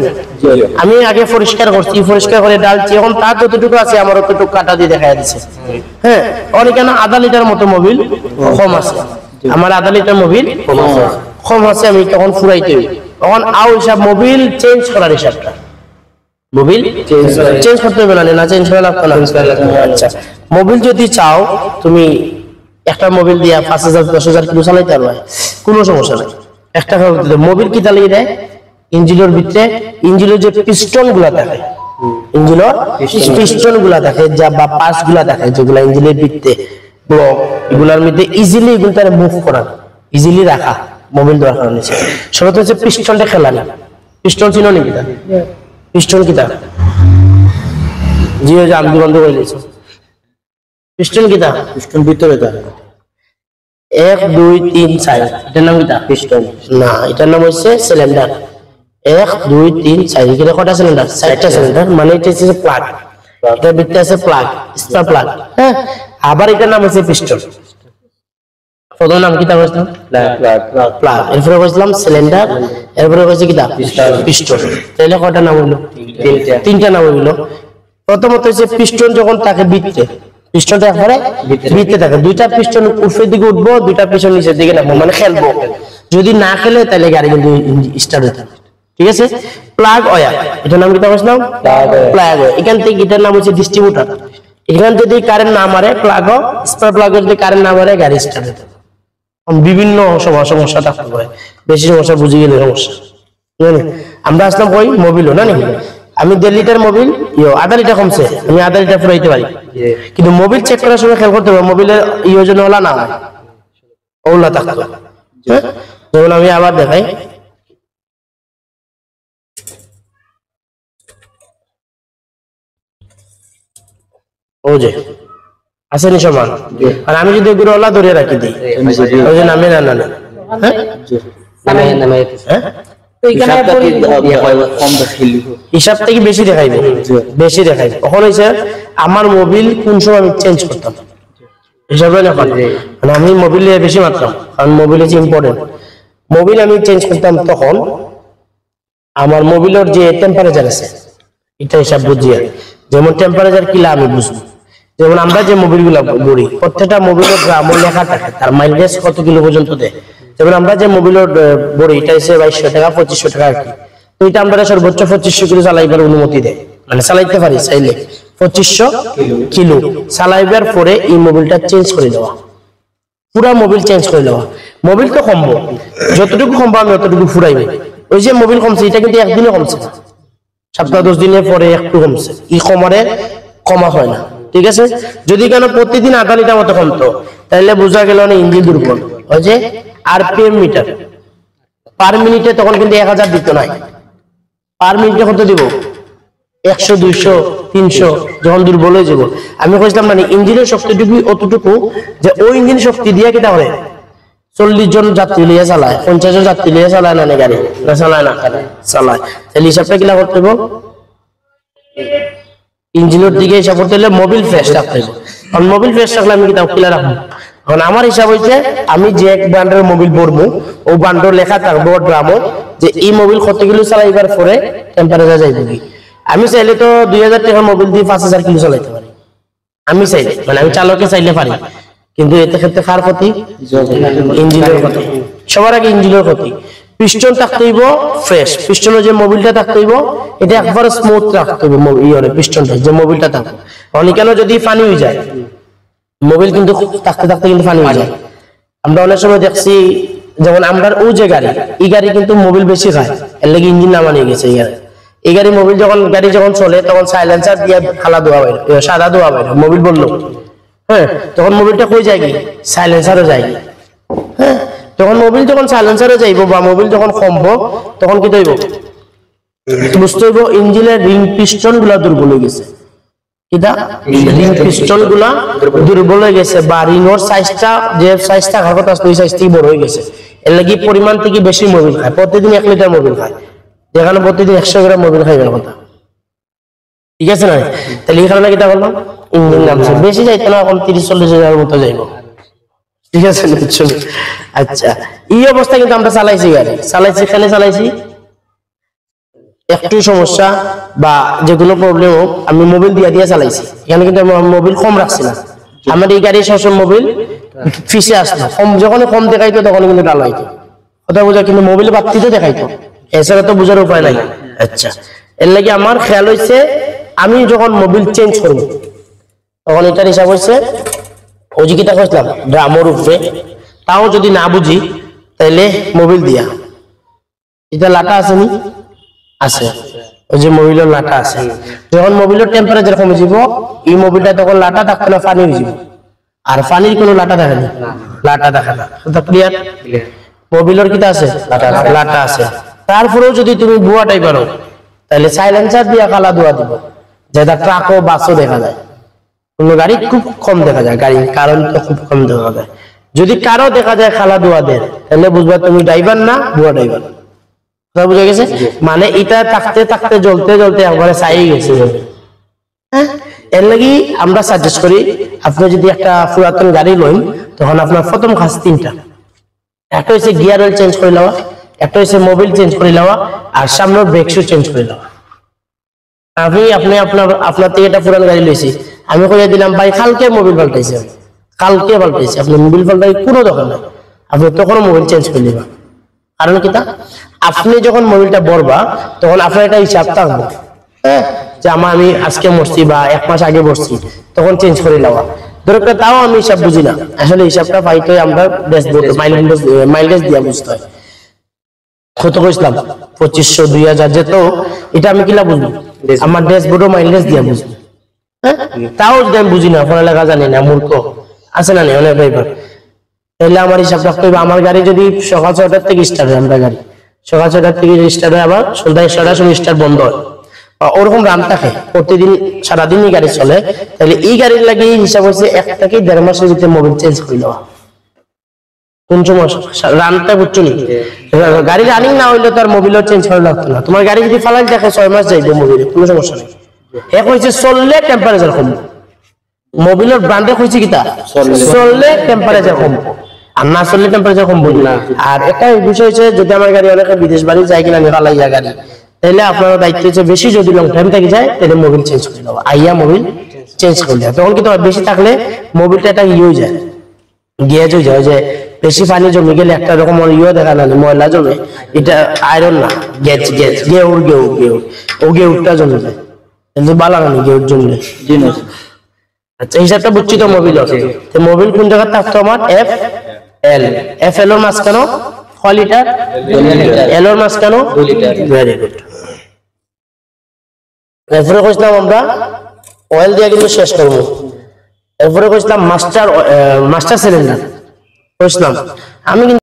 আমি আগে পরিষ্কার করছি, পরিষ্কার করে ডালছি, এখন তার যতটুকু আছে আমার অতটুকু কাটা দিয়ে দেখা দিচ্ছে। হ্যাঁ, অনেক আধা লিটার মতো মোবিল কম আছে, আমার আধা লিটার মোবিল কম আছে, আমি তখন ফুরাইতে হই। তখন আও হিসাব মোবিল চেঞ্জ করার হিসাবটা, মোবিল চেঞ্জ করতে হবে না, চেঞ্জ করা লাগতো না। আচ্ছা, মোবিল যদি চাও তুমি একটা মোবিল দিয়া 5,000 10,000 কিলো চালাইতে পারবে, কোনো সমস্যা নাই। একটা মোবিল কি চালিয়ে দেয়? ইঞ্জিনের ভিতরে ইঞ্জিনের যে পিস্টন গুলা থাকে, ইঞ্জিনের পিস্টন গুলা থাকে যা বা পাস গুলা থাকে, যেগুলা ইঞ্জিনের ভিতরে ব্লক, এগুলার মধ্যে ইজিলি এগুলো মুভ করা, ইজিলি রাখা মোবিল দরকার নিচে। সর্বত হচ্ছে পিস্টনটা খেলানি। পিস্টন ছিল নাকি? পিস্টন কিতা জি ওই যে আমি বন্ধ করে দিয়েছি। পিস্টন কিতা? পিস্টন ভিতরে থাকে 1 2 3 4, এটার নাম কিতা? পিস্টন না, এটার নাম হচ্ছে সিলিন্ডার। 1 2 3 4, এখানে কয়টা সিলিন্ডার? 4টা সিলিন্ডার, মানে এটা হচ্ছে প্লাগ, এটার ভিতরে আছে প্লাগ, স্পার্ক প্লাগ। হ্যাঁ, আবার এটার নাম হচ্ছে পিস্টন। প্রথম নাম কিতা বলছিলাম? প্লাগ, এরপরে বলছিলাম সিলিন্ডার, এরপরে বলছে কিতা? পিস্টন। তাহলে কয়টা নাম হইলো? 3টা নাম হইলো। প্রথমত হচ্ছে পিস্টন যখন থাকে ভিতরে, পিস্টনটা একবারে ভিতরে থাকে, 2টা পিস্টন উপরের দিকে উঠবো, 2টা পিস্টন নিচের দিকে নামবো, মানে খেলবো। যদি না খেলে তাহলে গাড়ি কিন্তু স্টার্ট হতে হবে, ঠিক আছে? প্লাগ অয়ার, এটার নাম কিতা বলছিলাম? Plug wire. এখান থেকে এটার নাম হচ্ছে ডিস্ট্রিবিউটার। এখান যদি কারেন্ট না মারে প্লাগ, স্পার্ক প্লাগ যদি কারেন্ট না মারে গাড়ি স্টার্ট হতে হবে। বিভিন্ন সমস্যা থাকতে পারে, বেশি সমস্যা বুঝে গেলে সমস্যা। আমরা আসলাম কই মোবিল না নাকি? আমি 1.5 লিটার মোবিল আধা লিটার কমছে, আমি আধা লিটার ফুরাইতে পারি, কিন্তু মোবিল চেক করার সময় খেয়াল করতে হবে মোবিলের ইয়োজন ওলা না ওলা থাকতো। হ্যাঁ, যেমন আমি আবার দেখাই, ও যে আসেনি সমান, আর আমি যদি এগুলো ওলা ধরে রাখি দিই ওই যে নামে না না। হ্যাঁ, হিসাব থেকে বেশি দেখাইবে, বেশি দেখাইবে। কখন হয়েছে আমার মোবিল কোন সময় আমি চেঞ্জ করতাম হিসাবে না, মানে আমি মোবিল বেশি মারতাম, কারণ মোবিল হচ্ছে ইম্পর্টেন্ট। মোবিল আমি চেঞ্জ করতাম তখন আমার মোবিলের যে টেম্পারেচার আছে এটা হিসাব বুঝিয়া, যেমন টেম্পারেচার কিলা আমি বুঝবো। যেমন আমরা যে মোবিল গুলা বড়ি, প্রত্যেকটা মোবিলের গ্রাম লেখা থাকে, তার মাইলেজ কত কিলো পর্যন্ত দেয়। যেমন আমরা যে মোবিলের বড়ি এটা হচ্ছে 2200 টাকা 2500 টাকা আর কি, তো এটা আমরা সর্বোচ্চ 2500 কিলো চালাইবার অনুমতি দেয়, মানে চালাইতে পারি চাইলে 2500 কিলো চালাইবার পরে এই মোবিলটা চেঞ্জ করে দেওয়া, পুরা মোবিল চেঞ্জ করে দেওয়া। মোবিল তো কমবো, যতটুকু কমবো আমি অতটুকু ফুরাইবে। ওই যে মোবিল কমছে এটা কিন্তু একদিনে কমছে, সপ্তাহ 10 দিনের পরে একটু কমছে, ই কমারে কমা হয় না, ঠিক আছে? যদি কেন প্রতিদিন আধা লিটার মতো কমতো তাহলে বোঝা গেল না ইঞ্জিন দুর্বল, ওই যে আরপিএম মিটার, পার মিনিটে তখন কিন্তু 1000 দিত নাই, পার মিনিটে কত দিব 100 200 300 যখন দুর্বল হয়ে যাব। আমি কইছিলাম মানে ইঞ্জিনের শক্তিটুকু অতটুকু যে ওই ইঞ্জিন শক্তি দিয়ে কি তাহলে 40 জন যাত্রী লিয়ে চালায়, 50 জন যাত্রী লিয়ে চালায় না গাড়ি, না চালায় না চালায়। তাহলে হিসাবটা কিলা করতে হবে, ইঞ্জিনের দিকে হিসাব করতে হলে মোবিল ফ্রেশ রাখতে হবে। কারণ মোবিল ফ্রেশ রাখলে আমি কিতাব কিলা রাখবো, কারণ আমার হিসাব হইছে আমি যে এক ব্র্যান্ডের মোবিল ভরবো ও ব্র্যান্ডের লেখা থাকবো ড্রামও যে এই মোবিল কত কিলো চালাইবার পরে টেম্পারেচার যাইব কি। আমি চাইলে তো 2000 টাকার মোবিল দিয়ে 5000 কিলো চালাইতে পারি, আমি চাইলে মানে আমি চালকে চাইলে পারি, কিন্তু এতে ক্ষেত্রে কার ক্ষতি, ইঞ্জিনের ক্ষতি, সবার আগে ইঞ্জিনের ক্ষতি। পিস্টন থাকতে হইব ফ্রেশ, পিস্টনের যে মোবিলটা থাকতে হইব এটা একবার স্মুথ রাখতে হইব, ইয়ে পিস্টনটা যে মোবিলটা থাকবে। অনেকেন যদি পানি হয়ে যায় মোবিল কিন্তু থাকতে থাকতে কিন্তু পানি হয়ে যায়। আমরা অনেক সময় দেখছি যেমন আমরা ও যে গাড়ি, এই গাড়ি কিন্তু মোবিল বেশি খায়, এর লাগে ইঞ্জিন নামা নিয়ে গেছে। এই গাড়ি মোবিল যখন গাড়ি যখন চলে তখন সাইলেন্সার দিয়ে খালা ধোয়া বাইরে, সাদা ধোয়া বাইরে মোবিল বললো, হ্যাঁ তখন মোবিলটা কই যায়, সাইলেন্সারও যায়। হ্যাঁ তখন মোবিল যখন সাইলেন্সারে যাইব বা মোবিল যখন কমবো তখন কি হইব, বুঝতে হইব ইঞ্জিনের রিং পিস্টন গুলা দুর্বল হয়ে গেছে। কিটা রিং পিস্টন গুলা দুর্বল হয়ে গেছে বা রিংর সাইজটা যে সাইজ থাকার কথা ওই সাইজ থেকে বড় হয়ে গেছে। এর লাগি পরিমাণ থেকে বেশি মোবিল খায়, প্রতিদিন 1 লিটার মোবিল খায়, যেখানে প্রতিদিন 100 গ্রাম মোবিল খাইবার কথা। ঠিক আছে না? তাহলে এই কারণে কিটা বললাম ইঞ্জিন নামছে, বেশি যাইতো না, এখন 30-40 হাজার মতো যাইব। ঠিক আছে, আচ্ছা এই অবস্থা কিন্তু আমরা চালাইছি গাড়ি, চালাইছি খেলে চালাইছি, একটু সমস্যা বা যে কোনো প্রবলেম হোক আমি মোবিল দিয়ে চালাইছি। এখানে কিন্তু মোবিল কম রাখছি না, আমার এই গাড়ি সবসময় মোবিল ফিসে আসতো, কম যখন কম দেখাইতো তখন কিন্তু ডাল হইতো, কথা বোঝা, কিন্তু মোবিল বাড়তিতে দেখাইতো, এছাড়া তো বোঝার উপায় নাই। আচ্ছা এর লাগে আমার খেয়াল হয়েছে আমি যখন মোবিল চেঞ্জ করবো তখন এটার হিসাব হয়েছে ওই যে কিটা করছিলাম ড্রামোর উপরে, তাও যদি না বুঝি তাহলে মোবিল দিয়া এটা লাটা আছে নি আছে, ওই যে মোবিলের লাটা আছে, যখন মোবিলের টেম্পারেচার কমে যাব এই মোবিলটা তখন লাটা থাকবে না, পানি হয়ে যাব, আর পানির কোনো লাটা থাকে না, লাটা থাকে না। ক্লিয়ার? মোবিলের কিটা আছে লাটা আছে। তারপরেও যদি তুমি বুয়াটাই পারো তাহলে সাইলেন্সার দিয়া কালা ধোয়া দিব, যেটা ট্রাক ও বাসও দেখা যায়, কোন গাড়ি খুব কম দেখা যায়, গাড়ি কারণ তো খুব কম দেখা যায়। যদি কারো দেখা যায় খালা ধোয়া দেয় তাহলে বুঝবা তুমি ড্রাইভার না ভুয়া ড্রাইভার, বুঝা গেছে? মানে এটা থাকতে থাকতে জ্বলতে জ্বলতে একবারে ছাই গেছে। হ্যাঁ এর লাগি আমরা সাজেস্ট করি আপনি যদি একটা পুরাতন গাড়ি লইন তখন আপনার প্রথম কাজ 3টা, একটা হচ্ছে গিয়ার অয়েল চেঞ্জ করে নেওয়া, একটা হচ্ছে মোবিল চেঞ্জ করে নেওয়া, আর সামনের ব্রেক শু চেঞ্জ করে নেওয়া। আপনি আপনার থেকে একটা পুরান গাড়ি লইছি, আমি কইয়া দিলাম ভাই কালকে মোবিল পাল্টাইছে, কালকে পাল্টাইছে, আপনি মোবিল পাল্টাই কোনো দরকার নাই, আপনি তখন মোবিল চেঞ্জ করে নিবা। কারণ কিটা আপনি যখন মোবিলটা বরবা তখন আপনার একটা হিসাব থাকবে, হ্যাঁ যে আমি আজকে মরছি বা 1 মাস আগে বসছি তখন চেঞ্জ করে নেওয়া দরকার। তাও আমি হিসাব বুঝি না, আসলে হিসাবটা পাইতে আমরা ড্যাশবোর্ড মাইলেজ দিয়া বুঝতে হয়। কত কইছিলাম 2500 2000 যেত, এটা আমি কিলা বুঝবো, আমার ড্যাশবোর্ডও মাইলেজ দিয়া বুঝবো। হ্যাঁ তাও যদি আমি বুঝি না, পড়ালেখা জানি না, মূর্খ আছে না অনেক ড্রাইভার, তাহলে আমার হিসাব রাখতে হবে আমার গাড়ি যদি সকাল 6টার থেকে স্টার্ট হয়, আমরা গাড়ি সকাল 6টার থেকে স্টার্ট হয় আবার সন্ধ্যা 6টার সময় স্টার্ট বন্ধ হয়, ওরকম রান থাকে প্রতিদিন সারাদিনই গাড়ি চলে, তাহলে এই গাড়ির লাগে হিসাব হচ্ছে 1 থেকে 1.5 মাসের ভিতরে মোবিল চেঞ্জ করে দেওয়া। কোন সমস্যা রানটা বুঝছো নি, গাড়ি রানিং না হইলে তার মোবিলও চেঞ্জ করা লাগতো না। তোমার গাড়ি যদি ফালাই দেখে 6 মাস যাইবে মোবিলে, কোনো সমস্যা নেই। এক হচ্ছে চললে টেম্পারেচার কমবে, মোবিলের ব্র্যান্ডে হচ্ছে কিটা চললে টেম্পারেচার কমবে, আর না চললে টেম্পারেচার কমবে না। আর একটা বিষয় হচ্ছে যদি আমার গাড়ি অনেকে বিদেশ বাড়ি যায় কিনা ফালাইয়া গাড়ি, তাহলে আপনার দায়িত্ব হচ্ছে বেশি যদি লং টাইম থেকে যায় তাহলে মোবিল চেঞ্জ করে দেওয়া, আইয়া মোবিল চেঞ্জ করে দেওয়া। তখন কিন্তু বেশি থাকলে মোবিলটা একটা ইয়ে হয়ে যায়, গ্যাস হয়ে যায়, যে বেশি পানি জমে গেলে একটা রকম ইয়ে দেখা না ময়লা জমে, এটা আয়রন না গ্যাস গ্যাস গেউর গেউর গেউর ও গেউরটা জমে যায়, কিন্তু বালাগানি গেউর জমলে। আচ্ছা হিসাবটা বুঝছি তো মোবিল আছে, তো মোবিল কোন জায়গায় থাকতো আমার এফ এল, এফ এল এর মাস কেন 6 লিটার, এল এর মাস কেন 2 লিটার। Very good. এরপরে কইছিলাম আমরা অয়েল দিয়ে কিন্তু শেষ করবো, এরপরে কইছিলাম মাস্টার সিলিন্ডার, বুঝলাম আমি কিন্তু